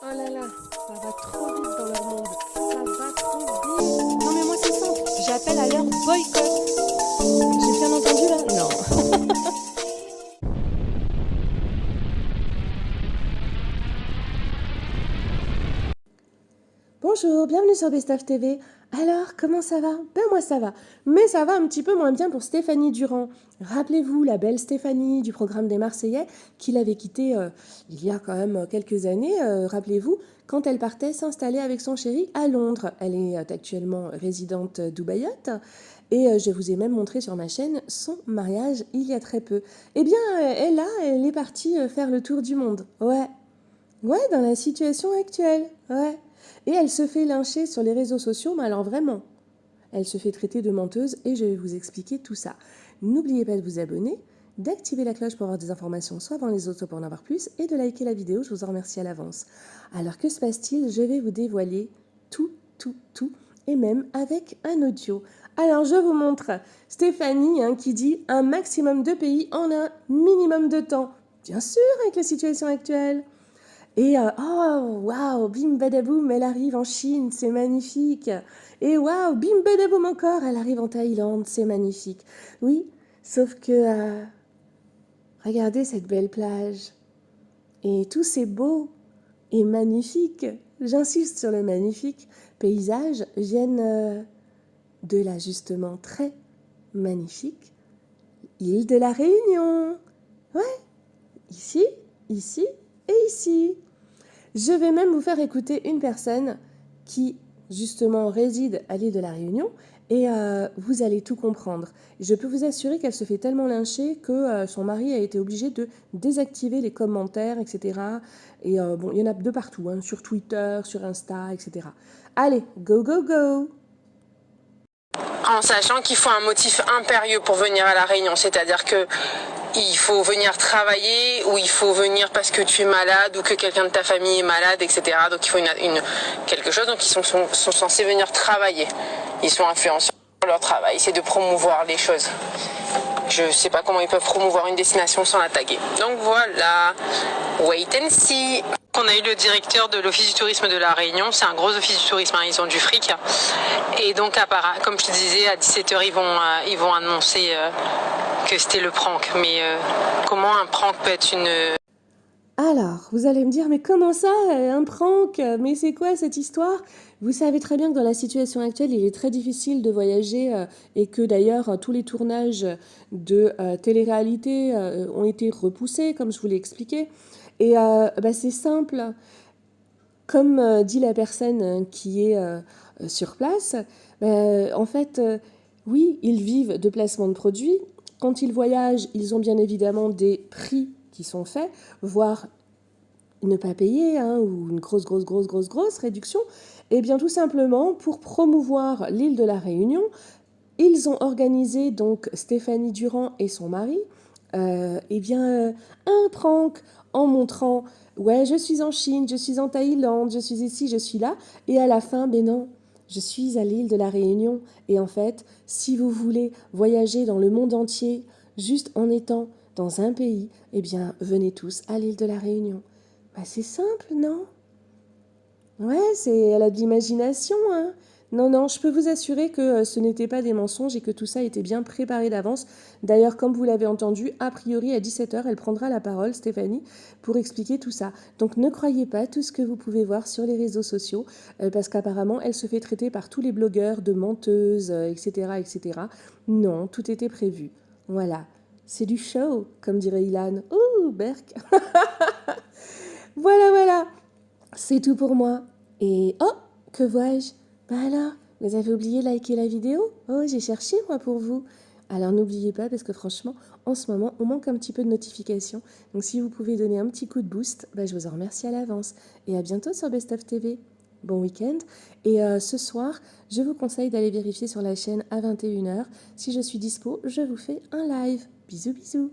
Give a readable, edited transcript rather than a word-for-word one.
Oh là là, ça va trop vite dans leur monde. Ça va trop vite. Non mais moi c'est simple, j'appelle à leur boycott. J'ai bien entendu là? Non. Bonjour, bienvenue sur Best of TV. Alors, comment ça va? Ben moi ça va. Mais ça va un petit peu moins bien pour Stéphanie Durand. Rappelez-vous la belle Stéphanie du programme des Marseillais qui l'avait quittée il y a quand même quelques années. Rappelez-vous, quand elle partait s'installer avec son chéri à Londres. Elle est actuellement résidente d'Ubayotte. Et je vous ai même montré sur ma chaîne son mariage il y a très peu. Eh bien, elle est partie faire le tour du monde. Ouais. Ouais, dans la situation actuelle. Ouais. Et elle se fait lyncher sur les réseaux sociaux, mais alors vraiment, elle se fait traiter de menteuse et je vais vous expliquer tout ça. N'oubliez pas de vous abonner, d'activer la cloche pour avoir des informations soit avant les autres, soit pour en avoir plus, et de liker la vidéo, je vous en remercie à l'avance. Alors que se passe-t-il? Je vais vous dévoiler tout, et même avec un audio. Alors je vous montre Stéphanie qui dit un maximum de pays en un minimum de temps. Bien sûr, avec la situation actuelle. Et oh, waouh, bim badaboum, elle arrive en Chine, c'est magnifique. Et waouh, bim badaboum encore, elle arrive en Thaïlande, c'est magnifique. Oui, sauf que regardez cette belle plage. Et tous ces beaux et magnifiques, j'insiste sur le magnifique, paysages viennent de la justement très magnifique île de la Réunion. Ouais, ici et ici. Je vais même vous faire écouter une personne qui, justement, réside à l'île de la Réunion et vous allez tout comprendre. Je peux vous assurer qu'elle se fait tellement lyncher que son mari a été obligé de désactiver les commentaires, etc. Et bon, il y en a de partout, hein, sur Twitter, sur Insta, etc. Allez, go, go, go! En sachant qu'il faut un motif impérieux pour venir à La Réunion, c'est-à-dire que il faut venir travailler ou il faut venir parce que tu es malade ou que quelqu'un de ta famille est malade, etc. Donc il faut quelque chose, donc ils sont censés venir travailler. Ils sont influenceurs sur leur travail, c'est de promouvoir les choses. Je sais pas comment ils peuvent promouvoir une destination sans la taguer. Donc voilà, wait and see. On a eu le directeur de l'Office du tourisme de La Réunion, c'est un gros office du tourisme, hein, ils ont du fric. Et donc, comme je te disais, à 17h, ils vont annoncer que c'était le prank. Mais comment un prank peut être une... Alors, vous allez me dire, mais comment ça, un prank? Mais c'est quoi cette histoire? Vous savez très bien que dans la situation actuelle, il est très difficile de voyager et que d'ailleurs, tous les tournages de télé-réalité ont été repoussés, comme je vous l'ai expliqué. Et c'est simple. Comme dit la personne qui est sur place, en fait, oui, ils vivent de placement de produits. Quand ils voyagent, ils ont bien évidemment des prix qui sont faits, voire ne pas payer, hein, ou une grosse réduction. Et bien tout simplement, pour promouvoir l'île de la Réunion, ils ont organisé, donc Stéphanie Durand et son mari, un prank en montrant ouais, je suis en Chine, je suis en Thaïlande, je suis ici, je suis là, et à la fin, ben non, je suis à l'île de la Réunion. Et en fait, si vous voulez voyager dans le monde entier, juste en étant dans un pays, eh bien, venez tous à l'île de la Réunion. C'est simple, non? Ouais, elle a de l'imagination, hein. Non, je peux vous assurer que ce n'était pas des mensonges et que tout ça était bien préparé d'avance. D'ailleurs, comme vous l'avez entendu, a priori à 17h, elle prendra la parole, Stéphanie, pour expliquer tout ça. Donc ne croyez pas tout ce que vous pouvez voir sur les réseaux sociaux, parce qu'apparemment, elle se fait traiter par tous les blogueurs de menteuse, etc., etc. Non, tout était prévu. Voilà. C'est du show, comme dirait Ilan. Ouh, Berk. Voilà. C'est tout pour moi. Et oh, que vois-je? Alors, vous avez oublié de liker la vidéo? Oh, j'ai cherché moi pour vous. Alors n'oubliez pas parce que franchement, en ce moment, on manque un petit peu de notifications. Donc si vous pouvez donner un petit coup de boost, je vous en remercie à l'avance. Et à bientôt sur Best of TV. Bon week-end. Et ce soir, je vous conseille d'aller vérifier sur la chaîne à 21h. Si je suis dispo, je vous fais un live. Bisous.